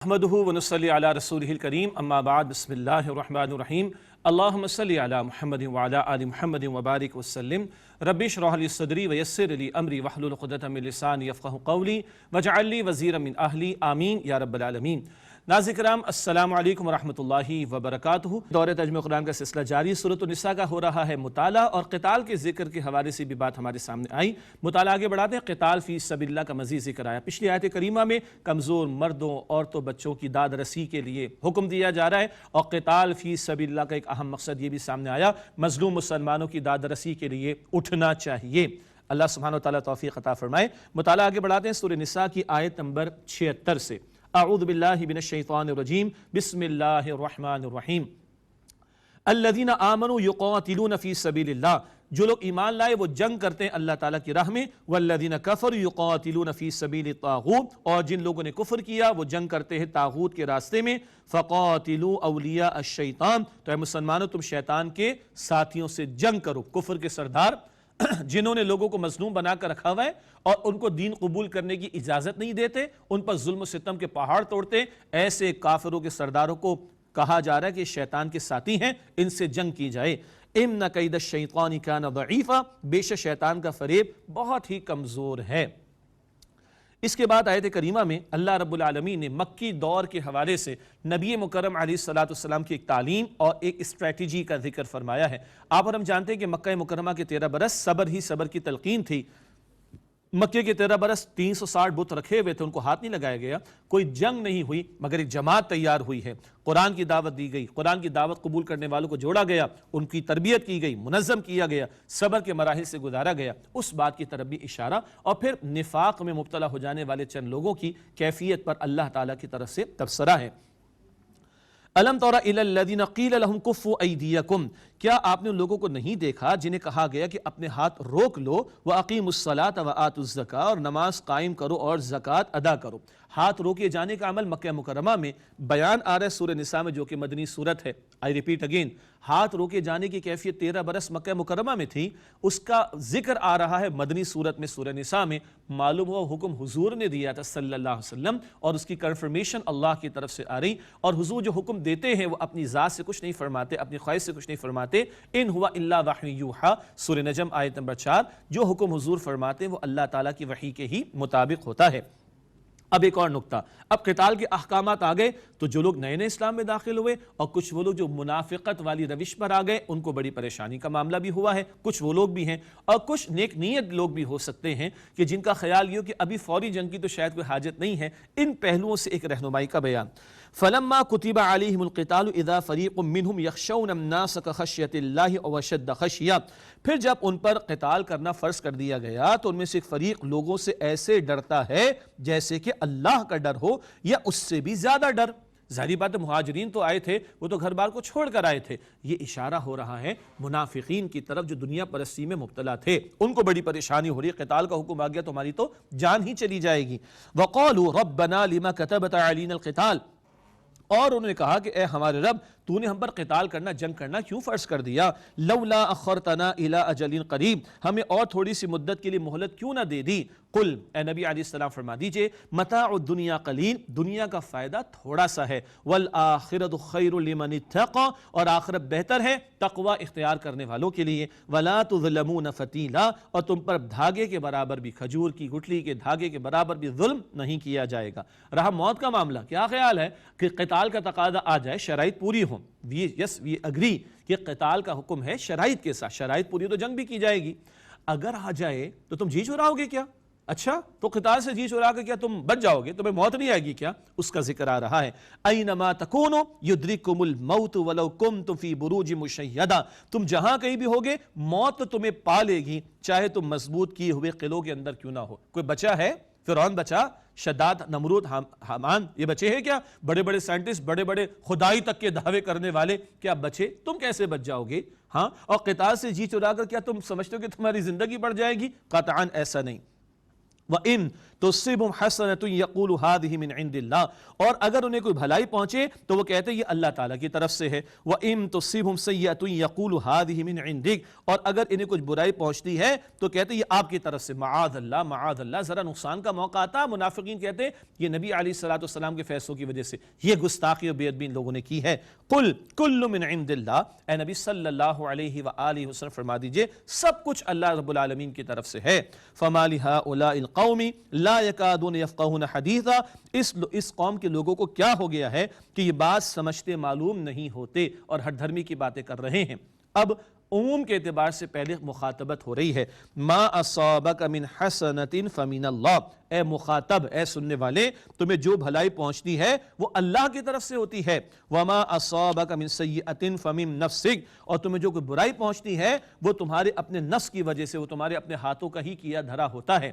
احمدہ ونصلی علی رسولہ الکریم اما بعد بسم اللہ الرحمن الرحیم اللہم صلی علی محمد وعلی آل محمد وبارک وسلم رب اشرح لی صدری ویسر لی امری واحلل عقدۃ من لسانی یفقہوا قولی واجعل لی وزیرا من اہلی آمین یا رب العالمین۔ ناظرین کرام السلام علیکم ورحمۃ اللہ وبرکاتہ۔ دور ترجمہ قرآن کا سلسلہ جاری، سورۃ النساء کا ہو رہا ہے مطالعہ، اور قتال کے ذکر کے حوالے سے بھی بات ہمارے سامنے آئی۔ مطالعہ آگے بڑھاتے ہیں، قتال فی سبیل اللہ کا مزید ذکر آیا۔ پچھلی آیت کریمہ میں کمزور مردوں، عورتوں، بچوں کی داد رسی کے لیے حکم دیا جا رہا ہے، اور قتال فی سبیل اللہ کا ایک اہم مقصد یہ بھی سامنے آیا، مظلوم مسلمانوں کی داد رسی کے لیے اٹھنا چاہیے۔ اللہ سبحانہ وتعالی توفیق عطا فرمائے۔ مطالعہ آگے بڑھاتے ہیں سورہ نساء کی آیت نمبر 76 سے۔ اعوذ باللہ من الشیطان الرجیم، بسم اللہ الرحمن الرحیم۔ الذین آمنوا یقاتلون فی سبیل اللہ، جو لوگ ایمان لائے وہ جنگ کرتے ہیں اللہ تعالیٰ کی راہ میں۔ والذین کفروا یقاتلون فی سبیل الطاغوت، اور جن لوگوں نے کفر کیا وہ جنگ کرتے ہیں طاغوت کے راستے میں۔ فقاتلوا اولیاء الشیطان، تو اے مسلمانوں تم شیطان کے ساتھیوں سے جنگ کرو، کفر کے سردار جنہوں نے لوگوں کو مظلوم بنا کر رکھا ہوا ہے اور ان کو دین قبول کرنے کی اجازت نہیں دیتے، ان پر ظلم و ستم کے پہاڑ توڑتے، ایسے کافروں کے سرداروں کو کہا جا رہا ہے کہ شیطان کے ساتھی ہیں، ان سے جنگ کی جائے۔ ان کید الشیطان کان ضعیفا، بے شک شیطان کا فریب بہت ہی کمزور ہے۔ اس کے بعد آیت کریمہ میں اللہ رب العالمین نے مکی دور کے حوالے سے نبی مکرم علیہ السلام کی ایک تعلیم اور ایک اسٹریٹجی کا ذکر فرمایا ہے۔ آپ اور ہم جانتے ہیں کہ مکہ مکرمہ کے 13 برس صبر ہی صبر کی تلقین تھی۔ مکے کے 13 برس 360 بت رکھے ہوئے تھے، ان کو ہاتھ نہیں لگایا گیا، کوئی جنگ نہیں ہوئی، مگر ایک جماعت تیار ہوئی ہے، قرآن کی دعوت دی گئی، قرآن کی دعوت قبول کرنے والوں کو جوڑا گیا، ان کی تربیت کی گئی، منظم کیا گیا، صبر کے مراحل سے گزارا گیا۔ اس بات کی طرف بھی اشارہ، اور پھر نفاق میں مبتلا ہو جانے والے چند لوگوں کی کیفیت پر اللہ تعالیٰ کی طرف سے تبصرہ ہے۔ الم تر الی الذین قیل لهم کفوا ایدیکم، کیا آپ نے ان لوگوں کو نہیں دیکھا جنہیں کہا گیا کہ اپنے ہاتھ روک لو، واقیموا الصلاۃ وآتوا الزکاۃ، اور نماز قائم کرو اور زکوٰۃ ادا کرو۔ ہاتھ روکے جانے کا عمل مکہ مکرمہ میں بیان آ رہا ہے سورہ نساء میں، جو کہ مدنی سورت ہے۔ آئی ریپیٹ اگین، ہاتھ روکے جانے کی کیفیت 13 برس مکہ مکرمہ میں تھی، اس کا ذکر آ رہا ہے مدنی سورت میں، سورہ نساء میں۔ معلوم ہوا حکم حضور نے دیا تھا صلی اللہ علیہ وسلم، اور اس کی کنفرمیشن اللہ کی طرف سے آ رہی، اور حضور جو حکم دیتے ہیں وہ اپنی ذات سے کچھ نہیں فرماتے، اپنی خواہش سے کچھ نہیں فرماتے۔ ان ہوا الا وحی یوحیٰ، سورہ نجم آیت نمبر 4، جو حکم حضور فرماتے ہیں وہ اللہ تعالیٰ کی وحی کے ہی مطابق ہوتا ہے۔ اب ایک اور نکتہ، اب قتال کے احکامات آ گئے تو جو لوگ نئے نئے اسلام میں داخل ہوئے اور کچھ وہ لوگ جو منافقت والی روش پر آ گئے، ان کو بڑی پریشانی کا معاملہ بھی ہوا ہے۔ کچھ وہ لوگ بھی ہیں اور کچھ نیک نیت لوگ بھی ہو سکتے ہیں کہ جن کا خیال یہ ہو کہ ابھی فوری جنگ کی تو شاید کوئی حاجت نہیں ہے۔ ان پہلوؤں سے ایک رہنمائی کا بیان۔ فلما كتب عليهم القتال اذا فريق منهم يخشون الناس كخشية الله او اشد خشية، پھر جب ان پر قتال کرنا فرض کر دیا گیا تو ان میں سے ایک فریق لوگوں سے ایسے ڈرتا ہے جیسے کہ اللہ کا ڈر ہو یا اس سے بھی زیادہ ڈر۔ ظاہری بات ہے، مہاجرین تو آئے تھے، وہ تو گھر بار کو چھوڑ کر آئے تھے۔ یہ اشارہ ہو رہا ہے منافقین کی طرف جو دنیا پرستی میں مبتلا تھے، ان کو بڑی پریشانی ہو رہی ہے، قتال کا حکم آ گیا تو ہماری تو جان ہی چلی جائے گی۔ وقالوا ربنا لما كتبت علينا القتال، اور انہوں نے کہا کہ اے ہمارے رب، تو نے ہم پر قتال کرنا، جنگ کرنا کیوں فرض کر دیا؟ لولا اخرتنا الى اجل قریب، ہمیں اور تھوڑی سی مدت کے لیے مہلت کیوں نہ دے دی؟ قل، اے نبی علیہ السلام فرما دیجئے، متاع الدنیا قلیل، دنیا کا فائدہ تھوڑا سا ہے، والآخرۃ خیر لمن اتقى، اور آخرت بہتر ہے تقوی اختیار کرنے والوں کے لیے۔ ولا تظلمون فتیلا، اور تم پر دھاگے کے برابر بھی، کھجور کی گٹھلی کے دھاگے کے برابر بھی ظلم نہیں کیا جائے گا۔ رہا موت کا معاملہ، کیا خیال ہے کہ قتال کا تقاضا آ جائے، شرائط پوری ہوں، وی اگری کہ قتال کا حکم ہے شرائط کے ساتھ، شرائط پوری تو جنگ بھی کی جائے گی۔ اگر آ جائے تو تم جی چراؤ گے کیا؟ اچھا تو قتال سے جی چرا کے کیا تم بچ جاؤ گے؟ تمہیں موت نہیں آئے گی کیا؟ اس کا ذکر آ رہا ہے۔ اینما تکونوا یدرککم الموت ولو کنتم فی بروج مشیدہ، تم جہاں کہیں بھی ہوگے موت تو تمہیں پا لے گی، چاہے تم مضبوط کیے ہوئے قلعوں کے اندر کیوں نہ ہو۔ کوئی بچا ہے؟ فرعون بچا، شداد، نمرود، حامان، یہ بچے ہیں کیا؟ بڑے بڑے سائنٹسٹ، بڑے بڑے خدائی تک کے دعوے کرنے والے، کیا بچے؟ تم کیسے بچ جاؤ گے؟ ہاں، اور قتال سے جی چرا کر کیا تم سمجھتے ہو کہ تمہاری زندگی بڑھ جائے گی؟ قطعاً ایسا نہیں۔ وَإِن تُصِبْهُمْ حَسَنَةٌ يَقُولُ هَذِهِ مِنْ عِنْدِ اللَّهِ، اور اگر انہیں کوئی بھلائی پہنچے تو وہ کہتے ہیں یہ اللہ تعالیٰ کی طرف سے ہے. وَإِن تُصِبْهُمْ سَيِّئَةٌ يَقُولُ هَذِهِ مِنْ عِنْدِكَ، اور اگر انہیں کچھ برائی پہنچتی ہے تو کہتے ہیں یہ آپ کی طرف سے. معاذ اللہ معاذ اللہ، ذرا نقصان کا موقع آتا، منافقین کہتے ہیں یہ نبی علیہ الصلوۃ والسلام کے فیصلوں کی وجہ سے یہ گستاخی اور بے ادبی ان لوگوں نے کی ہے. قُلْ كُلٌّ مِنْ عِنْدِ اللَّهِ، اے نبی صلی اللہ علیہ وآلہ وسلم فرما دیجئے سب کچھ اللہ رب العالمین کی طرف سے ہے. فَمَا لِهَٰؤُلَاءِ الْقَوْمِ لَا يَكَادُونَ يَفْقَهُونَ حَدِيثًا، اس قوم کے لوگوں کو کیا ہو گیا ہے کہ یہ بات سمجھتے معلوم نہیں ہوتے اور ہر دھرمی کی باتیں کر رہے ہیں. اب عموم کے اعتبار سے پہلے مخاطبت ہو رہی ہے. ما اصابک من حسنۃ فمن اللہ، اے مخاطب، اے سننے والے، تمہیں جو بھلائی پہنچتی ہے وہ اللہ کی طرف سے ہوتی ہے. وما اصابک من سیئۃ فمن نفسک، اور تمہیں جو کوئی برائی پہنچتی ہے وہ تمہارے اپنے نفس کی وجہ سے، وہ تمہارے اپنے ہاتھوں کا ہی کیا دھرا ہوتا ہے.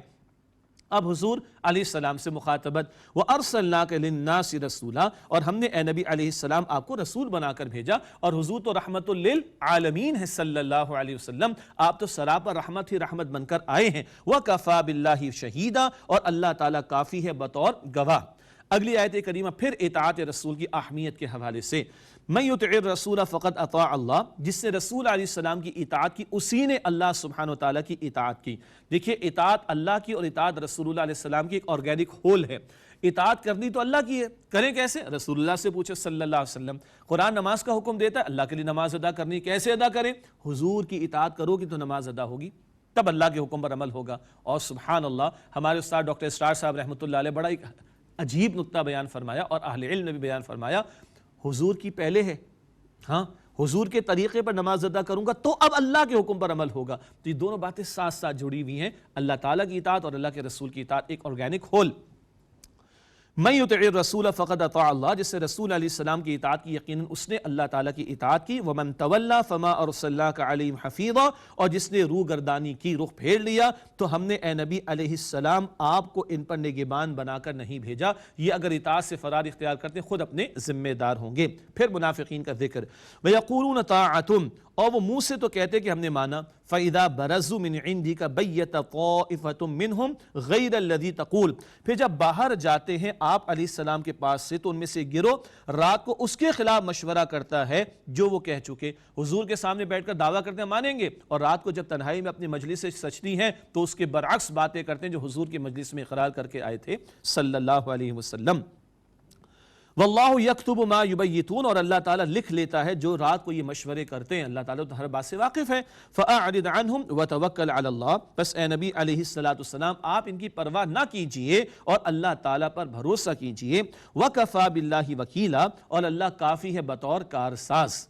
اب حضور علیہ السلام سے مخاطبت. وَأَرْسَلْنَاكَ لِلنَّاسِ رَسُولًا، اور ہم نے اے نبی علیہ السلام آپ کو رسول بنا کر بھیجا. اور حضور تو رحمت للعالمین ہے صلی اللہ علیہ وسلم، آپ تو سراپا رحمت ہی رحمت بن کر آئے ہیں. وَكَفَى بِاللَّهِ شَهِيدًا، اور اللہ تعالیٰ کافی ہے بطور گواہ. اگلی آیت کریمہ پھر اطاعت رسول کی اہمیت کے حوالے سے. مَن يُطِعِ الرَّسُولَ فَقَدْ أَطَاعَ اللَّهَ، جس نے رسول علیہ السلام کی اطاعت کی اسی نے اللہ سبحانہ وتعالیٰ کی اطاعت کی. دیکھیے اطاعت اللہ کی اور اطاعت رسول اللہ علیہ السلام کی ایک آرگینک ہول ہے. اطاعت کرنی تو اللہ کی ہے، کریں کیسے؟ رسول اللہ سے پوچھے صلی اللہ علیہ وسلم. قرآن نماز کا حکم دیتا ہے، اللہ کے لیے نماز ادا کرنی، کیسے ادا کریں؟ حضور کی اطاعت کرو گی تو نماز ادا ہوگی، تب اللہ کے حکم پر عمل ہوگا. اور سبحان اللہ، ہمارے استاد ڈاکٹر اسرار صاحب رحمۃ اللہ علیہ بڑا ایک عجیب نقطہ بیان فرمایا، اور اہل علم نے بھی بیان فرمایا. حضور کی پہلے ہے، ہاں حضور کے طریقے پر نماز ادا کروں گا تو اب اللہ کے حکم پر عمل ہوگا. تو یہ دونوں باتیں ساتھ ساتھ جڑی ہوئی ہیں، اللہ تعالیٰ کی اطاعت اور اللہ کے رسول کی اطاعت، ایک آرگینک ہول. مَن يُطِعِ الرَّسُولَ فَقَدْ أَطَاعَ اللَّهَ، جس سے رسول علیہ السلام کی اطاعت کی یقیناً اس نے اللہ تعالیٰ کی اطاعت کی. وَمَن تَوَلَّىٰ فَمَا أَرْسَلْنَاكَ عَلَيْهِمْ حَفِيظًا، اور جس نے روح گردانی کی، رخ پھیر لیا، تو ہم نے اے نبی علیہ السلام آپ کو ان پر نگہبان بنا کر نہیں بھیجا. یہ اگر اطاعت سے فرار اختیار کرتے خود اپنے ذمہ دار ہوں گے. پھر منافقین کا ذکر. وَيَقُولُونَ طَاعَةٌ، اور وہ منہ سے تو کہتے کہ ہم نے مانا. فَإِذَا بَرَزُوا مِنْ عِنْدِكَ بَيَّتَ طَائِفَةٌ مِّنْهُمْ غَيْرَ الَّذِي تَقُولُ، پھر جب باہر جاتے ہیں آپ علیہ السلام کے پاس سے تو ان میں سے گروہ رات کو اس کے خلاف مشورہ کرتا ہے جو وہ کہہ چکے. حضور کے سامنے بیٹھ کر دعویٰ کرتے ہیں مانیں گے، اور رات کو جب تنہائی میں اپنی مجلس سے سجتی ہیں تو اس کے برعکس باتیں کرتے ہیں جو حضور کی مجلس میں اقرار کر کے آئے تھے صلی اللہ علیہ وسلم. واللہ یکتب ما یبیتون، اور اللہ تعالیٰ لکھ لیتا ہے جو رات کو یہ مشورے کرتے ہیں. اللہ تعالیٰ تو ہر بات سے واقف ہے. فأعرض عنہم وتوکل علی اللہ، بس اے نبی علیہ السلام آپ ان کی پرواہ نہ کیجئے اور اللہ تعالیٰ پر بھروسہ کیجئے. وکفیٰ باللہ وکیلا، اور اللہ کافی ہے بطور کارساز.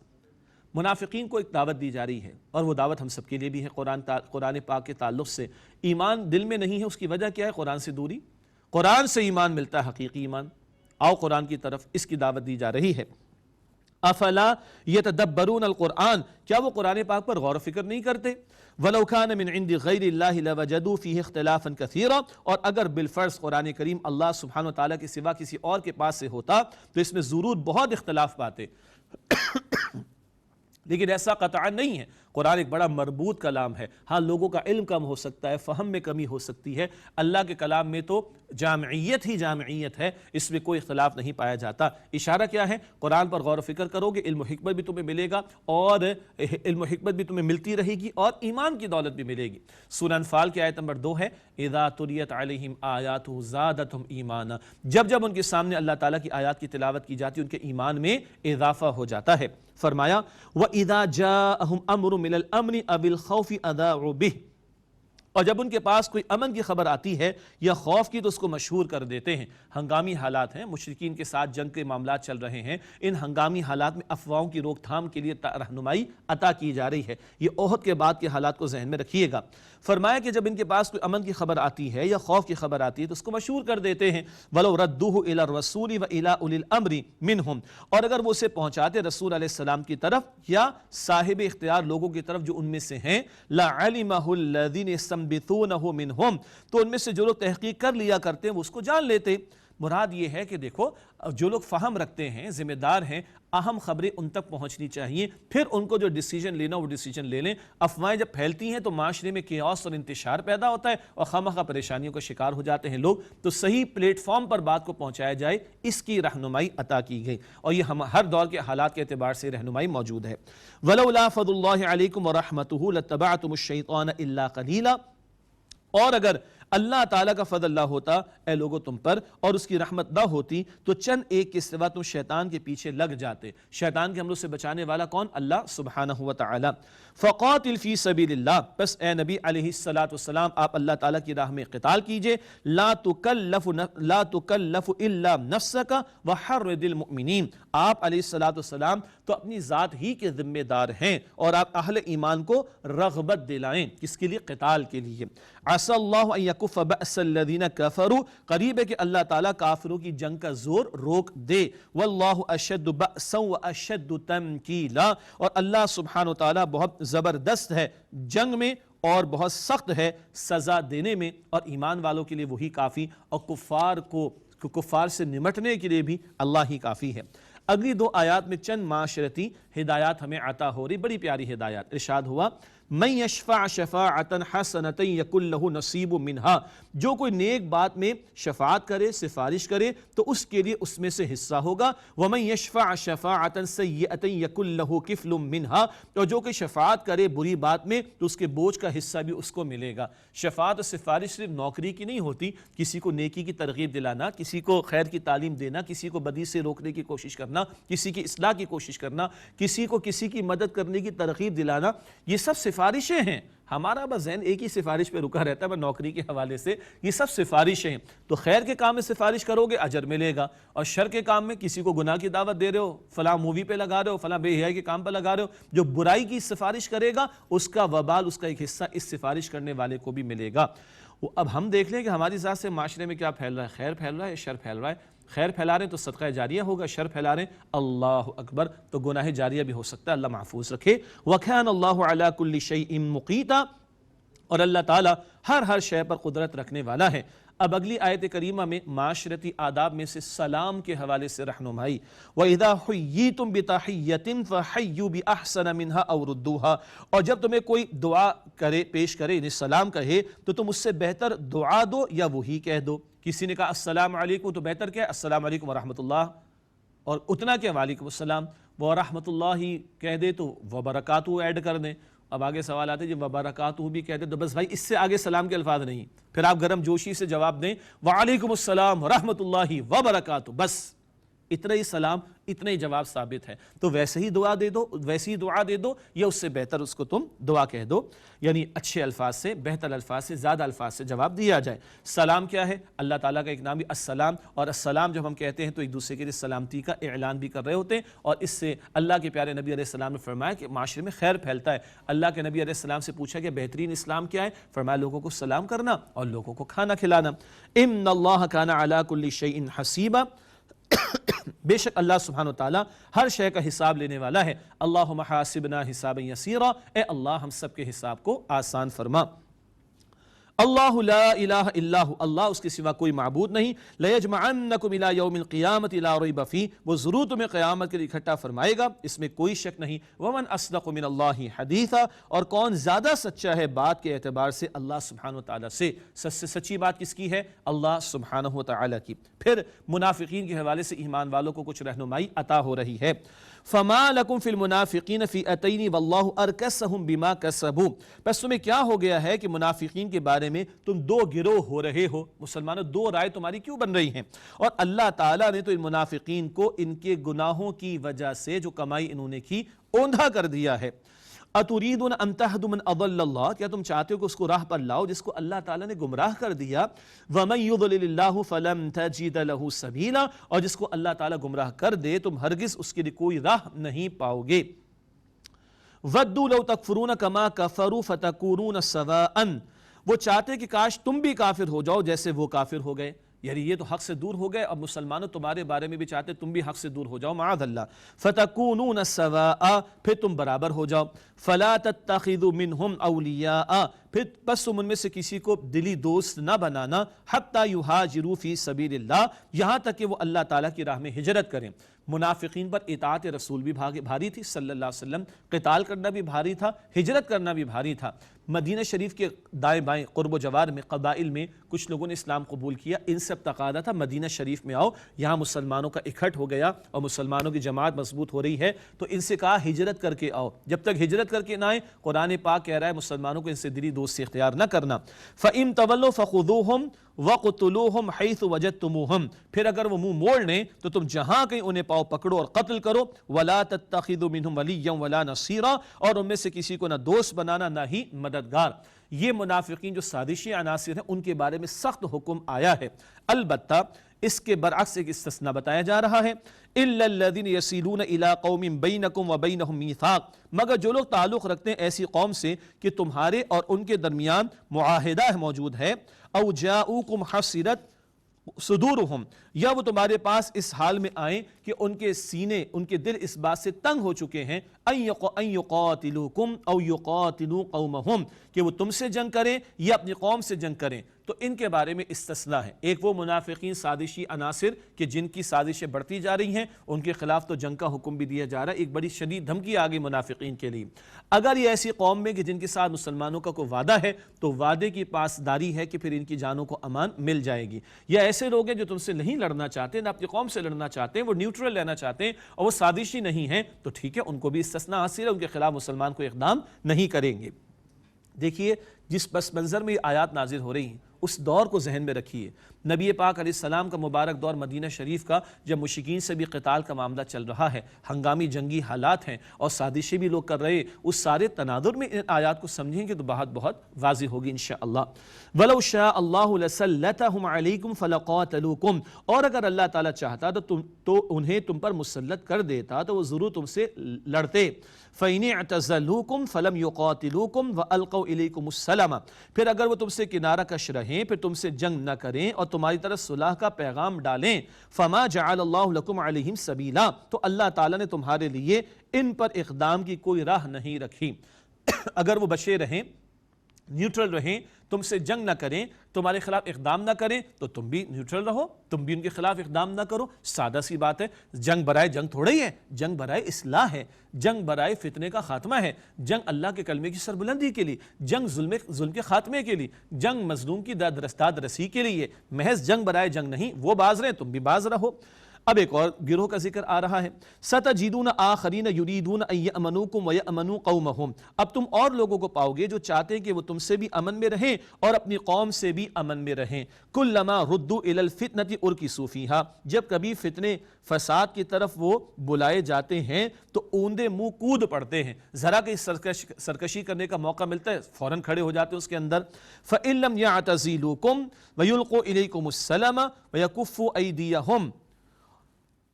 منافقین کو ایک دعوت دی جا رہی ہے، اور وہ دعوت ہم سب کے لیے بھی ہے. قرآن پاک کے تعلق سے ایمان دل میں نہیں ہے، اس کی وجہ کیا ہے؟ قرآن سے دوری. قرآن سے ایمان ملتا ہے، حقیقی ایمان. آؤ قرآن کی طرف، اس کی دعوت دی جا رہی ہے. افلا یتدبرون القرآن، کیا وہ قرآن پاک پر غور و فکر نہیں کرتے؟ ولو کان من عند غیر اللہ لوجدوا فیہ اختلافا کثیرا، اور اگر بالفرض قرآن کریم اللہ سبحانہ وتعالیٰ کے سوا کسی اور کے پاس سے ہوتا تو اس میں ضرور بہت اختلاف پاتے. لیکن ایسا قطعا نہیں ہے. قرآن ایک بڑا مربوط کلام ہے. ہاں لوگوں کا علم کم ہو سکتا ہے، فہم میں کمی ہو سکتی ہے. اللہ کے کلام میں تو جامعیت ہی جامعیت ہے، اس میں کوئی اختلاف نہیں پایا جاتا. اشارہ کیا ہے؟ قرآن پر غور و فکر کرو گے، علم و حکمت بھی تمہیں ملے گا، اور علم و حکمت بھی تمہیں ملتی رہے گی، اور ایمان کی دولت بھی ملے گی. سورہ انفال کی آیت نمبر 2 ہے اذا تلیت علیہم آیاتہ زادتہم ایمانا، جب جب ان کے سامنے اللہ تعالیٰ کی آیات کی تلاوت کی جاتی ان کے ایمان میں اضافہ ہو جاتا ہے. فرمایا وَإِذَا جَاءَهُمْ أَمْرٌ مِّنَ الْأَمْنِ أَوِ الْخَوْفِ أَذَاعُوا بِهِ، اور جب ان کے پاس کوئی امن کی خبر آتی ہے یا خوف کی تو اس کو مشہور کر دیتے ہیں. ہنگامی حالات ہیں، مشرکین کے ساتھ جنگ کے معاملات چل رہے ہیں. ان ہنگامی حالات میں افواہوں کی روک تھام کے لیے رہنمائی عطا کی جا رہی ہے. یہ احد کے بعد کے حالات کو ذہن میں رکھیے گا. فرمایا کہ جب ان کے پاس کوئی امن کی خبر آتی ہے یا خوف کی خبر آتی ہے تو اس کو مشہور کر دیتے ہیں. وَلَوْ رَدُّوهُ إِلَى الرَّسُولِ وَإِلَىٰ أُولِي الْأَمْرِ مِنْهُمْ، اور اگر وہ اسے پہنچاتے رسول علیہ السلام کی طرف یا صاحب اختیار لوگوں کی طرف جو ان میں سے ہیں، لَعَلِمَهُ الَّذِينَ يَسْتَنبِطُونَهُ مِنْهُمْ، تو ان میں سے جو لوگ تحقیق کر لیا کرتے ہیں وہ اس کو جان لیتے. مراد یہ ہے کہ دیکھو جو لوگ فہم رکھتے ہیں، ذمہ دار ہیں، اہم خبریں ان تک پہنچنی چاہیے، پھر ان کو جو ڈیسیجن لینا وہ ڈیسیجن لے لیں۔ افواہیں جب پھیلتی ہیں تو معاشرے میں کیوس اور انتشار پیدا ہوتا ہے اور خواہ پریشانیوں کا شکار ہو جاتے ہیں لوگ، تو صحیح پلیٹ فارم پر بات کو پہنچایا جائے، اس کی رہنمائی عطا کی گئی، اور یہ ہر دور کے حالات کے اعتبار سے رہنمائی موجود ہے۔ وَلَوْلَا فَضْلُ اللَّهِ عَلَيْكُمْ وَرَحْمَتُهُ لَاتَّبَعْتُمُ الشَّيْطَانَ إِلَّا قَلِيلًا، اور اگر اللہ تعالیٰ کا فضل نہ ہوتا اے لوگو تم پر، اور اس کی رحمت نہ ہوتی، تو چند ایک کے سوا تم شیطان کے پیچھے لگ جاتے۔ شیطان کے حملوں سے بچانے والا کون؟ اللہ سبحانہ وتعالی۔ فقاتل فی سبیل اللہ، پس اے نبی علیہ السلام آپ اللہ تعالیٰ کی راہ میں قتال کیجئے۔ لا تکلف الا نفسک وحرد المؤمنین، آپ علیہ السلام تو اپنی ذات ہی کے ذمہ دار ہیں، اور آپ اہل ایمان کو رغبت دلائیں، کس کے لیے؟ قتال کے لیے۔ عسى اللہ ان یکف بأس الذین کفروا، قریب ہے کہ اللہ تعالیٰ کافروں کی جنگ کا زور روک دے۔ واللہ اشد بأسا واشد تنکیلا، اور اللہ سبحانہ وتعالیٰ بہت زبردست ہے جنگ میں اور بہت سخت ہے سزا دینے میں، اور ایمان والوں کے لیے وہی کافی، اور کفار سے نمٹنے کے لیے بھی اللہ ہی کافی ہے۔ اگلی دو آیات میں چند معاشرتی ہدایات ہمیں عطا ہو رہی، بڑی پیاری ہدایات۔ ارشاد ہوا من یشفع شفاعتا حسنتا یکن لہ نصیب منہا، جو کوئی نیک بات میں شفاعت کرے، سفارش کرے، تو اس کے لیے اس میں سے حصہ ہوگا۔ ومن یشفع شفاعتا سیئتا یکن لہ کفل منہا، اور جو کوئی شفاعت کرے بری بات میں تو اس کے بوجھ کا حصہ بھی اس کو ملے گا۔ شفاعت اور سفارش صرف نوکری کی نہیں ہوتی، کسی کو نیکی کی ترغیب دلانا، کسی کو خیر کی تعلیم دینا، کسی کو بدی سے روکنے کی کوشش کرنا، کسی کی اصلاح کی کوشش کرنا، کسی کو کسی کی مدد کرنے کی ترغیب دلانا، یہ سب سفارشیں ہیں۔ ہمارا بس ذہن ایک ہی سفارش پہ رکا رہتا ہے، بس نوکری کے حوالے سے، یہ سب سفارشیں ہیں۔ تو خیر کے کام میں سفارش کرو گے اجر ملے گا، اور شر کے کام میں کسی کو گناہ کی دعوت دے رہے ہو، فلاں مووی پہ لگا رہے ہو، فلاں بے حیائی کے کام پہ لگا رہے ہو، جو برائی کی سفارش کرے گا اس کا وبال، اس کا ایک حصہ اس سفارش کرنے والے کو بھی ملے گا۔ اب ہم دیکھ لیں کہ ہماری ذات سے معاشرے میں کیا پھیل رہا ہے، خیر پھیل رہا ہے یا شر پھیل رہا ہے؟ خیر پھیلا رہے ہیں تو صدقہ جاریہ ہوگا، شر پھیلا رہے ہیں اللہ اکبر تو گناہ جاریہ بھی ہو سکتا ہے، اللہ محفوظ رکھے۔ وَكَانَ اللَّهُ عَلَى كُلِّ شَيْءٍ مُقِيتًا، اور اللہ تعالیٰ ہر شے پر قدرت رکھنے والا ہے۔ اب اگلی آیت کریمہ میں معاشرتی آداب میں سے سلام کے حوالے سے رہنمائی۔ وَإِذَا حُيِّيتُم بِتَحِيَّةٍ فَحَيُّوا بِأَحْسَنَ مِنْهَا أَوْ رُدُّوهَا، اور جب تمہیں کوئی دعا پیش کرے یعنی سلام کہے تو تم اس سے بہتر دعا دو یا وہی کہہ دو۔ کسی نے کہا السلام علیکم تو بہتر کیا ہے السلام علیکم ورحمۃ اللہ، اور اتنا کیا وعلیکم السلام، ورحمۃ اللہ کہہ دے تو وبرکاتہ ایڈ کر دیں۔ اب آگے سوال آتے ہیں جب وبرکاتہ بھی کہہ دیں تو بس بھائی اس سے آگے سلام کے الفاظ نہیں، پھر آپ گرم جوشی سے جواب دیں وعلیکم السلام ورحمۃ اللہ وبرکاتہ، بس اتنا ہی سلام، اتنا ہی جواب ثابت ہے۔ تو ویسے ہی دعا دے دو، ویسی ہی دعا دے دو، یا اس سے بہتر اس کو تم دعا کہہ دو، یعنی اچھے الفاظ سے، بہتر الفاظ سے، زیادہ الفاظ سے جواب دیا جائے۔ سلام کیا ہے؟ اللہ تعالیٰ کا ایک نام بھی السلام، اور السلام جب ہم کہتے ہیں تو ایک دوسرے کے لیے سلامتی کا اعلان بھی کر رہے ہوتے ہیں، اور اس سے اللہ کے پیارے نبی علیہ السلام نے فرمایا کہ معاشرے میں خیر پھیلتا ہے۔ اللہ کے نبی علیہ السلام سے پوچھا کہ بہترین اسلام کیا ہے؟ فرمایا لوگوں کو سلام کرنا اور لوگوں کو کھانا کھلانا۔ ان اللہ کان علی کل شیء حسیبا، بے شک اللہ سبحانہ وتعالی ہر شے کا حساب لینے والا ہے۔ اللہم حاسبنا حسابا یسیرا، اے اللہ ہم سب کے حساب کو آسان فرما۔ اللہ لا الہ الا ہو، اللہ اس کے سوا کوئی معبود نہیں۔ لیجمعنکم الی یوم القیامۃ لا ریب فیہ، وہ ضرور تمہیں قیامت کے لیے اکٹھا فرمائے گا، اس میں کوئی شک نہیں۔ ومن اصدق من اللہ حدیثا، اور کون زیادہ سچا ہے بات کے اعتبار سے اللہ سبحانہ وتعالی سے؟ سچی بات کس کی ہے؟ اللہ سبحانہ وتعالی کی۔ پھر منافقین کے حوالے سے ایمان والوں کو کچھ رہنمائی عطا ہو رہی ہے۔ فما لکم فی المنافقین فئتین واللہ ارکسہم بما کسبوا، پس تمہیں کیا ہو گیا ہے کہ منافقین کے بارے میں تم دو گروہ ہو رہے ہو؟ مسلمانوں دو رائے تمہاری کیوں بن رہی ہیں؟ اور اللہ تعالیٰ نے تو ان منافقین کو ان کے گناہوں کی وجہ سے جو کمائی انہوں نے کی اوندھا کر دیا ہے۔ اتریدون ان تہدوا من اضل اللہ، کیا تم چاہتے ہو کہ اس کو راہ پر لاؤ جس کو اللہ تعالیٰ نے گمراہ کر دیا؟ ومن یضلل اللہ فلن تجد له سبیلا، اور جس کو اللہ تعالیٰ گمراہ کر دے تم ہرگز اس کے لیے کوئی راہ نہیں پاؤ گے۔ ودوا لو تکفرون کما کفروا فتکونون سواء، وہ چاہتے کہ کاش تم بھی کافر ہو جاؤ جیسے وہ کافر ہو گئے، یعنی یہ تو حق سے دور ہو گئے، اب مسلمانوں تمہارے بارے میں بھی چاہتے تم بھی حق سے دور ہو جاؤ، معاذ اللہ۔ فتکونون سواء، پھر تم برابر ہو جاؤ۔ فلا تتخذوا منہم اولیاء، پھر بس تم ان میں سے کسی کو دلی دوست نہ بنانا حتی یہاجروا فی سبیل اللہ، یہاں تک کہ وہ اللہ تعالیٰ کی راہ میں ہجرت کریں۔ منافقین پر اطاعت رسول بھی بھاری تھی صلی اللہ علیہ وسلم، قتال کرنا بھی بھاری تھا، ہجرت کرنا بھی بھاری تھا۔ مدینہ شریف کے دائیں بائیں قرب و جوار میں قبائل میں کچھ لوگوں نے اسلام قبول کیا، ان سے اب تقاضا تھا مدینہ شریف میں آؤ، یہاں مسلمانوں کا اکٹھ ہو گیا اور مسلمانوں کی جماعت مضبوط ہو رہی ہے، تو ان سے کہا ہجرت کر کے آؤ۔ جب تک ہجرت کر کے نہ آئے، قرآن پاک کہہ رہا ہے مسلمانوں کو ان سے دلی دوستی اختیار نہ کرنا۔ فَإِن تَوَلَّوْا فَخُذُوهُمْ وَقْتُلُوهُمْ حَيْثُ وَجَدتُّمُوهُمْ، پھر اگر وہ منہ موڑ لیں تو تم جہاں کہیں انہیں پاؤ پکڑو اور قتل کرو۔ وَلَا تَتَّخِذُوا مِنْهُمْ وَلِيًّا وَلَا نَصِيرًا، اور ان میں سے کسی کو نہ دوست بنانا نہ ہی مددگار۔ یہ منافقین جو سازشی عناصر ہیں ان کے بارے میں سخت حکم آیا ہے۔ البتہ اس کے برعکس ایک استثناء بتایا جا رہا ہے، إِلَّا الَّذِينَ يَصِلُونَ إِلَىٰ قَوْمٍ بَيْنَكُمْ وَبَيْنَهُمْ مِيثَاقٌ، مگر جو لوگ تعلق رکھتے ہیں ایسی قوم سے کہ تمہارے اور ان کے درمیان معاہدہ موجود ہے، أَوْ جَاءُوكُمْ حَصِرَتْ صدورہم، یا وہ تمہارے پاس اس حال میں آئیں کہ ان کے سینے، ان کے دل اس بات سے تنگ ہو چکے ہیں ان یقاتلوکم او یقاتلوا قومہم، کہ وہ تم سے جنگ کریں یا اپنی قوم سے جنگ کریں، تو ان کے بارے میں استثناء ہے۔ ایک وہ منافقین سازشی عناصر کہ جن کی سازشیں بڑھتی جا رہی ہیں، ان کے خلاف تو جنگ کا حکم بھی دیا جا رہا ہے، ایک بڑی شدید دھمکی آگئی منافقین کے لیے۔ اگر یہ ایسی قوم میں کہ جن کے ساتھ مسلمانوں کا کوئی وعدہ ہے تو وعدے کی پاسداری ہے کہ پھر ان کی جانوں کو امان مل جائے گی، یا ایسے لوگ ہیں جو تم سے نہیں لڑنا چاہتے، نہ اپنی قوم سے لڑنا چاہتے ہیں، وہ نیوٹرل رہنا چاہتے ہیں اور وہ سازشی نہیں ہیں، تو ٹھیک ہے، ان کو بھی استثناء حاصل ہے، ان کے خلاف مسلمان کو اقدام نہیں کریں گے۔ دیکھیے جس پس منظر میں یہ آیات نازل ہو رہی ہیں اس دور کو ذہن میں رکھیے۔ نبی پاک علیہ السلام کا مبارک دور مدینہ شریف کا، جب مشرکین سے بھی قتال کا معاملہ چل رہا ہے، ہنگامی جنگی حالات ہیں اور سازشیں بھی لوگ کر رہے، اس سارے تناظر میں ان آیات کو سمجھیں گے تو بہت واضح ہوگی انشاءاللہ۔ وَلَوْ شَاءَ اللَّهُ لَسَلَّطَهُمْ عَلَيْكُمْ فَلَقَاتَلُوكُمْ، اور اگر اللہ تعالیٰ چاہتا تو انہیں تم پر مسلط کر دیتا تو وہ ضرور تم سے لڑتے۔ فَإِنِ اعْتَزَلُوكُمْ فَلَمْ يُقَاتِلُوكُمْ وَأَلْقَوْا إِلَيْكُمُ السَّلَامَ، پھر اگر وہ تم سے کنارہ کش رہیں، پھر تم سے جنگ نہ کریں اور تمہاری طرف صلح کا پیغام ڈالیں، فَمَا جَعَلَ اللَّهُ لَكُمْ عَلَيْهِمْ سَبِيلًا، تو اللہ تعالیٰ نے تمہارے لیے ان پر اقدام کی کوئی راہ نہیں رکھی۔ اگر وہ بچے رہیں، نیوٹرل رہیں، تم سے جنگ نہ کریں، تمہارے خلاف اقدام نہ کریں، تو تم بھی نیوٹرل رہو، تم بھی ان کے خلاف اقدام نہ کرو۔ سادہ سی بات ہے، جنگ برائے جنگ تھوڑا ہی ہے، جنگ برائے اصلاح ہے، جنگ برائے فتنے کا خاتمہ ہے، جنگ اللہ کے کلمے کی سربلندی کے لیے، جنگ ظلم کے خاتمے کے لیے، جنگ مظلوم کی داد رسی کے لیے، محض جنگ برائے جنگ نہیں۔ وہ باز رہیں، تم بھی باز رہو۔ اب ایک اور گروہ کا ذکر آ رہا ہے، سَتَجِدُونَ آخَرِينَ يُرِيدُونَ أَن يَأْمَنُوكُمْ وَيَأْمَنُوا قَوْمَهُمْ، اب تم اور لوگوں کو پاؤ گے جو چاہتے ہیں کہ وہ تم سے بھی امن میں رہیں اور اپنی قوم سے بھی امن میں رہیں۔ كُلَّمَا رُدُّوا إِلَى الْفِتْنَةِ أُرْكِسُوا فِيهَا، جب کبھی فتنے فساد کی طرف وہ بلائے جاتے ہیں تو اوندے منہ کود پڑتے ہیں، ذرا کہ سرکشی کرنے کا موقع ملتا ہے فوراً کھڑے ہو جاتے ہیں اس کے اندر۔ فَإِن لَّمْ يَعْتَزِلُوكُمْ وَيُلْقُوا إِلَيْكُمُ السَّلَامَ وَيَكُفُّوا أَيْدِيَهُمْ،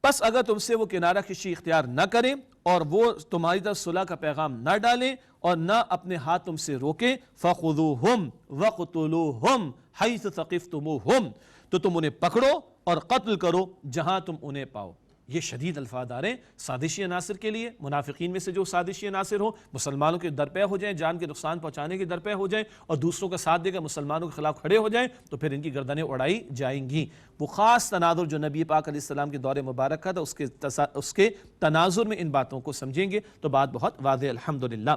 پس اگر تم سے وہ کنارہ کشی اختیار نہ کریں اور وہ تمہاری طرف صلح کا پیغام نہ ڈالیں اور نہ اپنے ہاتھ تم سے روکیں، فَخُذُوهُمْ وَاقْتُلُوهُمْ حَيْثُ ثَقِفْتُمُوهُمْ، تو تم انہیں پکڑو اور قتل کرو جہاں تم انہیں پاؤ۔ یہ شدید الفاظ آ رہے ہیں سازشی عناصر کے لیے، منافقین میں سے جو سازشی عناصر ہوں، مسلمانوں کے درپے ہو جائیں، جان کے نقصان پہنچانے کے درپے ہو جائیں اور دوسروں کا ساتھ دے کر مسلمانوں کے خلاف کھڑے ہو جائیں، تو پھر ان کی گردنیں اڑائی جائیں گی۔ وہ خاص تناظر جو نبی پاک علیہ السلام کے دور مبارک کا تھا، اس کے تناظر میں ان باتوں کو سمجھیں گے تو بات بہت واضح الحمدللہ۔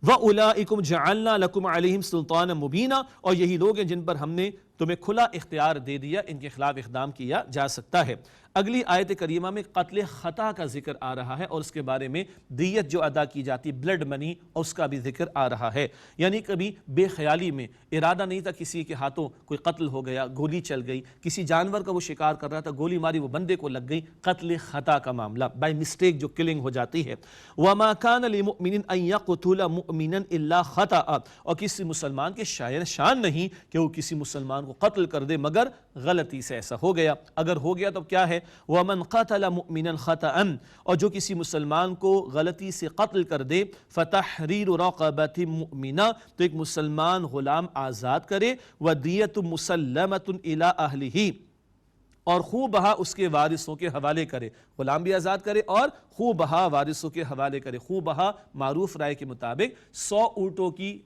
وَأُولَئِكُمْ جَعَلْنَا لَكُمْ عَلَيْهِمْ سُلْطَانًا مُبِينًا، اور یہی لوگ ہیں جن پر ہم نے تمہیں کھلا اختیار دے دیا، ان کے خلاف اقدام کیا جا سکتا ہے۔ اگلی آیت کریمہ میں قتل خطا کا ذکر آ رہا ہے اور اس کے بارے میں دیت جو ادا کی جاتی، بلڈ منی، اور اس کا بھی ذکر آ رہا ہے۔ یعنی کبھی بے خیالی میں ارادہ نہیں تھا، کسی کے ہاتھوں کوئی قتل ہو گیا، گولی چل گئی، کسی جانور کا وہ شکار کر رہا تھا، گولی ماری، وہ بندے کو لگ گئی، قتل خطا کا معاملہ، بائی مسٹیک جو کلنگ ہو جاتی ہے۔ وَمَا كَانَ لِمُؤْمِنٍ أَن يَقْتُلَ مُؤْمِنًا إِلَّا خَطَأً، اور کسی مسلمان کے شان نہیں کہ وہ کسی مسلمان کو قتل کر دے مگر غلطی سے ایسا ہو گیا۔ اگر ہو گیا تو کیا ہے؟ وَمَنْ قَتَلَ مُؤْمِنًا خَطَأً، اور جو کسی مسلمان کو غلطی سے قتل کر دے، فَتَحْرِيرُ رَقَبَةٍ مُؤْمِنَةٍ، تو ایک مسلمان غلام آزاد کرے، وَدِيَةٌ مُسَلَّمَةٌ إِلَىٰ أَهْلِهِ، اور خوب بہا اس کے وارثوں کے حوالے کرے، غلام بھی آزاد کرے اور خوب بہا وارثوں کے حوالے کرے۔ خوب بہا معروف رائے کے مطابق 100 اونٹوں کی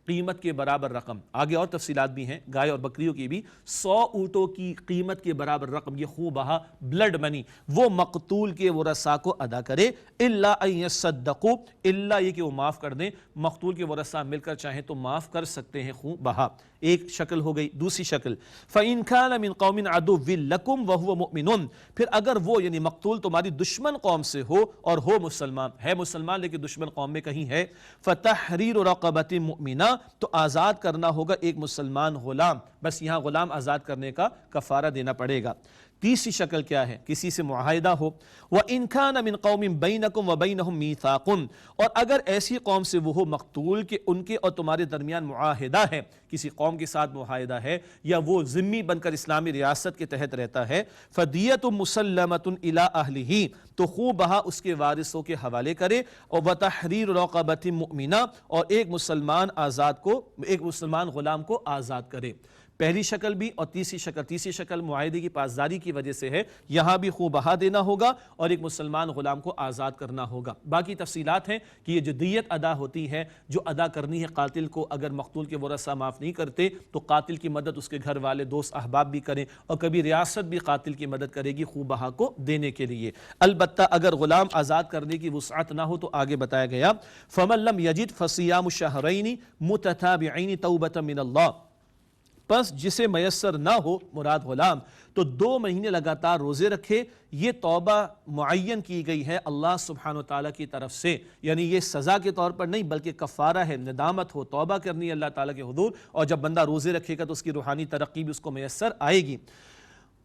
قیمت کے برابر رقم، آگے اور تفصیلات بھی ہیں، گائے اور بکریوں کی بھی، 100 اونٹوں کی قیمت کے برابر رقم، یہ خوب بہا بلڈ منی، وہ مقتول کے ورثاء کو ادا کرے، الا ان یصدقوا، الا یہ کہ وہ معاف کر دیں، مقتول کے ورثاء مل کر چاہیں تو معاف کر سکتے ہیں خوب بہا، ایک شکل ہو گئی۔ دوسری شکل فَإِن كَانَ مِن قَوْمٍ عَدُوٍّ لَكُمْ وَهُوَ مُؤْمِنٌ، پھر اگر وہ یعنی مقتول تمہاری دشمن قوم سے ہو اور ہو مسلمان، ہے مسلمان لیکن دشمن قوم میں کہیں ہے، فَتَحْرِيرُ رَقَبَةٍ مُؤْمِنَةٍ، تو آزاد کرنا ہوگا ایک مسلمان غلام، بس یہاں غلام آزاد کرنے کا کفارہ دینا پڑے گا۔ تیسری شکل کیا ہے؟ کسی سے معاہدہ ہو، وَإِن كَانَ مِن قَوْمٍ بَيْنَكُمْ وَبَيْنَهُمْ مِيثَاقٌ، اور اگر ایسی قوم سے وہ ہو مقتول کہ ان کے اور تمہارے درمیان معاہدہ ہے، کسی قوم کے ساتھ معاہدہ ہے یا وہ ذمہ بن کر اسلامی ریاست کے تحت رہتا ہے، فَدِيَةٌ مُسَلَّمَةٌ إِلَىٰ أَهْلِهِ، تو خوب بہا اس کے وارثوں کے حوالے کرے، اور وَتَحْرِيرُ رَقَبَةٍ مُؤْمِنَةٍ، اور ایک مسلمان غلام کو آزاد کرے۔ پہلی شکل بھی اور تیسری شکل معاہدے کی پاسداری کی وجہ سے ہے، یہاں بھی خوب بہا دینا ہوگا اور ایک مسلمان غلام کو آزاد کرنا ہوگا۔ باقی تفصیلات ہیں کہ یہ جو دیت ادا ہوتی ہے، جو ادا کرنی ہے قاتل کو، اگر مقتول کے ورثاء معاف نہیں کرتے تو قاتل کی مدد اس کے گھر والے دوست احباب بھی کریں، اور کبھی ریاست بھی قاتل کی مدد کرے گی خوب بہا کو دینے کے لیے۔ البتہ اگر غلام آزاد کرنے کی وسعت نہ ہو تو آگے بتایا گیا فَمَن لَّمْ يَجِدْ فَصِيَامُ شَهْرَيْنِ مُتَتَابِعَيْنِ تَوْبَةً مِّنَ اللَّهِ، پس جسے میسر نہ ہو مراد غلام تو 2 مہینے لگاتار روزے رکھے، یہ توبہ معین کی گئی ہے اللہ سبحانہ وتعالیٰ کی طرف سے، یعنی یہ سزا کے طور پر نہیں بلکہ کفارہ ہے، ندامت ہو، توبہ کرنی ہے اللہ تعالیٰ کے حضور، اور جب بندہ روزے رکھے گا تو اس کی روحانی ترقی بھی اس کو میسر آئے گی۔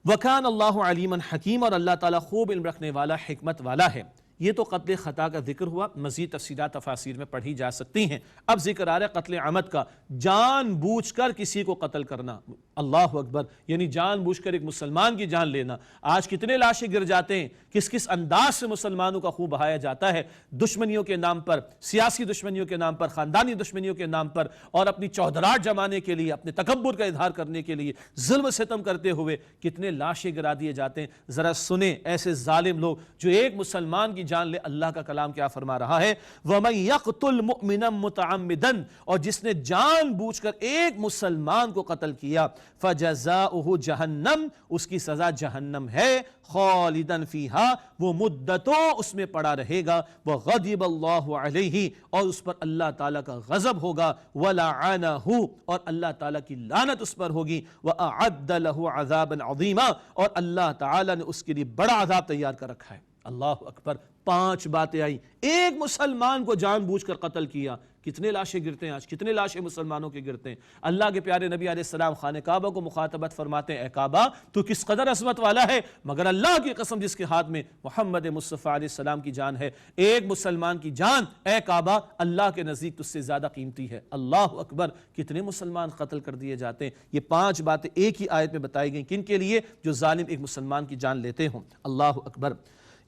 وَكَانَ اللَّهُ عَلِيمًا حَكِيمًا، اور اللہ تعالیٰ خوب علم رکھنے والا، حکمت والا ہے۔ یہ تو قتل خطا کا ذکر ہوا، مزید تفصیلات تفاسیر میں پڑھی جا سکتی ہیں۔ اب ذکر آ رہا ہے قتل عمد کا، جان بوجھ کر کسی کو قتل کرنا، اللہ اکبر، یعنی جان بوجھ کر ایک مسلمان کی جان لینا۔ آج کتنے لاشیں گر جاتے ہیں، کس کس انداز سے مسلمانوں کا خون بہایا جاتا ہے، دشمنیوں کے نام پر، سیاسی دشمنیوں کے نام پر، خاندانی دشمنیوں کے نام پر، اور اپنی چودراہٹ جمانے کے لیے، اپنے تکبر کا اظہار کرنے کے لیے ظلم و ستم کرتے ہوئے کتنے لاشیں گرا دیے جاتے ہیں۔ ذرا سنیں ایسے ظالم لوگ جو ایک مسلمان کی جان لے، اللہ کا کلام کیا فرما رہا ہے، وَمَن يَقْتُلْ مُؤْمِنًا مُتَعَمِّدًا، اور جس نے جان بوجھ کر ایک مسلمان کو قتل کیا، فَجَزَاؤُهُ جَہَنَّمْ، اس کی سزا جہنم ہے، خالداً فیہا، وہ مدتوں اس میں پڑا رہے گا، وَغَضِبَ اللَّهُ عَلَيْهِ، اور اس پر اللہ تعالیٰ کا غضب ہوگا، وَلَعَنَهُ، اور اللہ تعالیٰ کی لعنت اس پر ہوگی، وَأَعَدَّ لَهُ عَذَابًا عَظِيمًا، اور اللہ تعالیٰ نے اس کے لیے بڑا عذاب تیار کر رکھا ہے۔ اللہ اکبر، 5 باتیں آئی، ایک مسلمان کو جان بوجھ کر قتل کیا، کتنے لاشیں گرتے ہیں آج، کتنے لاشیں مسلمانوں کے گرتے ہیں۔ اللہ کے پیارے نبی علیہ السلام خانہ کعبہ کو مخاطبت فرماتے ہیں، اے کعبہ تو کس قدر عظمت والا ہے، مگر اللہ کی قسم جس کے ہاتھ میں محمد مصطفیٰ علیہ السلام کی جان ہے، ایک مسلمان کی جان اے کعبہ اللہ کے نزدیک تجھ سے زیادہ قیمتی ہے۔ اللہ اکبر، کتنے مسلمان قتل کر دیے جاتے ہیں۔ یہ 5 باتیں ایک ہی آیت میں بتائی گئیں، کن کے لیے؟ جو ظالم ایک مسلمان کی جان لیتے ہوں۔ اللہ اکبر۔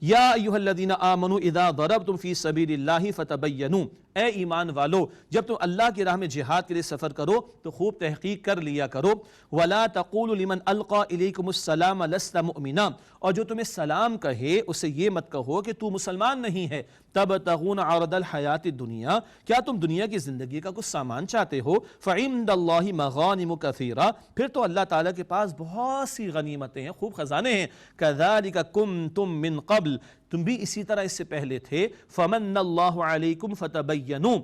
یا ایھا الذین آمنوا اذا ضربتم فی سبیل اللہ فتبینوا، اے ایمان والو جب تم اللہ کی راہ میں جہاد کے لیے سفر کرو تو خوب تحقیق کر لیا کرو۔ ولا تقولوا لمن القى الیکم السلام لست مؤمنا، اور جو تمہیں سلام کہے اسے یہ مت کہو کہ تو مسلمان نہیں ہے۔ تبتغون عرض الحیات الدنیا، کیا تم دنیا کی زندگی کا کچھ سامان چاہتے ہو؟ فعند اللہ مغانم کثیرہ، پھر تو اللہ تعالیٰ کے پاس بہت سی غنیمتیں ہیں، خوب خزانے ہیں۔ کذالک کنتم من قبل، تم بھی اسی طرح اس سے پہلے تھے۔ فمن اللہ علیکم فتبینوا،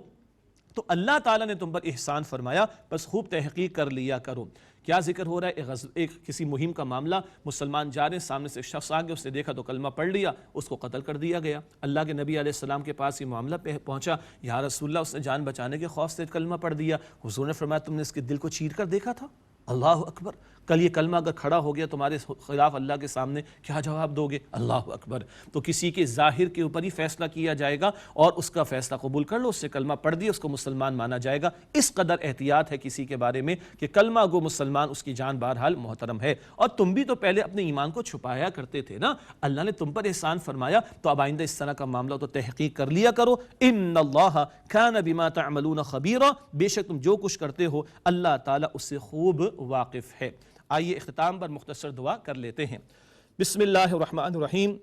تو اللہ تعالیٰ نے تم پر احسان فرمایا، بس خوب تحقیق کر لیا کرو۔ کیا ذکر ہو رہا ہے؟ ایک کسی مہم کا معاملہ، مسلمان جا رہے ہیں، سامنے سے ایک شخص آ گیا، اس نے دیکھا تو کلمہ پڑھ لیا، اس کو قتل کر دیا گیا۔ اللہ کے نبی علیہ السلام کے پاس یہ معاملہ پہنچا، یا رسول اللہ اس نے جان بچانے کے خوف سے کلمہ پڑھ دیا۔ حضور نے فرمایا تم نے اس کے دل کو چیر کر دیکھا تھا؟ اللہ اکبر، کل یہ کلمہ اگر کھڑا ہو گیا تمہارے خلاف اللہ کے سامنے، کیا جواب دو گے؟ اللہ اکبر۔ تو کسی کے ظاہر کے اوپر ہی فیصلہ کیا جائے گا، اور اس کا فیصلہ قبول کر لو، اس سے کلمہ پڑھ دیا، اس کو مسلمان مانا جائے گا۔ اس قدر احتیاط ہے کسی کے بارے میں کہ کلمہ گو مسلمان، اس کی جان بہرحال محترم ہے۔ اور تم بھی تو پہلے اپنے ایمان کو چھپایا کرتے تھے نا، اللہ نے تم پر احسان فرمایا، تو اب آئندہ اس طرح کا معاملہ تو تحقیق کر لیا کرو۔ ان اللہ کان بما تعملون خبیرا، بے شک تم جو کچھ کرتے ہو اللہ تعالیٰ اس سے خوب واقف ہے۔ آئیے اختتام پر مختصر دعا کر لیتے ہیں۔ بسم اللہ الرحمن الرحیم،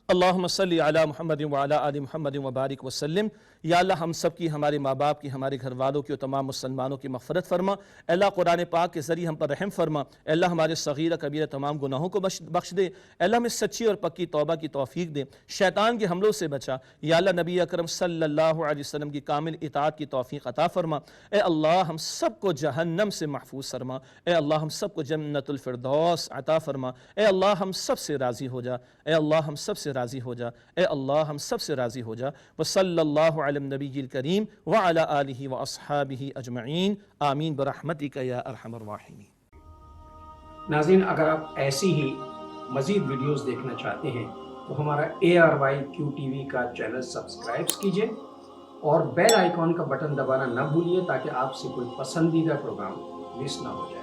اللہم صلی علی محمد وعلی آل محمد وبارک وسلم۔ یا اللہ ہم سب کی، ہمارے ماں باپ کی، ہمارے گھر والوں کی اور تمام مسلمانوں کی مغفرت فرما۔ اے اللہ قرآن پاک کے ذریعے ہم پر رحم فرما۔ اے اللہ ہمارے صغیرہ کبیرہ تمام گناہوں کو بخش دے۔ اے اللہ ہمیں سچی اور پکی توبہ کی توفیق دے، شیطان کے حملوں سے بچا۔ یا اللہ نبی اکرم صلی اللہ علیہ وسلم کی کامل اطاعت کی توفیق عطا فرما۔ اے اللہ ہم سب کو جہنم سے محفوظ فرما۔ اے اللہ ہم سب کو جنت الفردوس عطا فرما۔ اے اللہ ہم سب سے راضی ہو جا۔ اے اللہ ہم سب سے راضی ہو جا۔ اے اللہ ہم سب سے راضی ہو جا۔ وصلی اللہ علی النبی الکریم وعلی آلہ واصحابہ اجمعین، آمین برحمتک یا ارحم الراحمین۔ ناظرین، اگر آپ ایسی ہی مزید ویڈیوز دیکھنا چاہتے ہیں تو ہمارا ARYQ-TV کا چینل سبسکرائب کیجئے اور بیل آئیکن کا بٹن دبانا نہ بھولیے تاکہ آپ سے کوئی پسندیدہ پروگرام مس نہ ہو جائے۔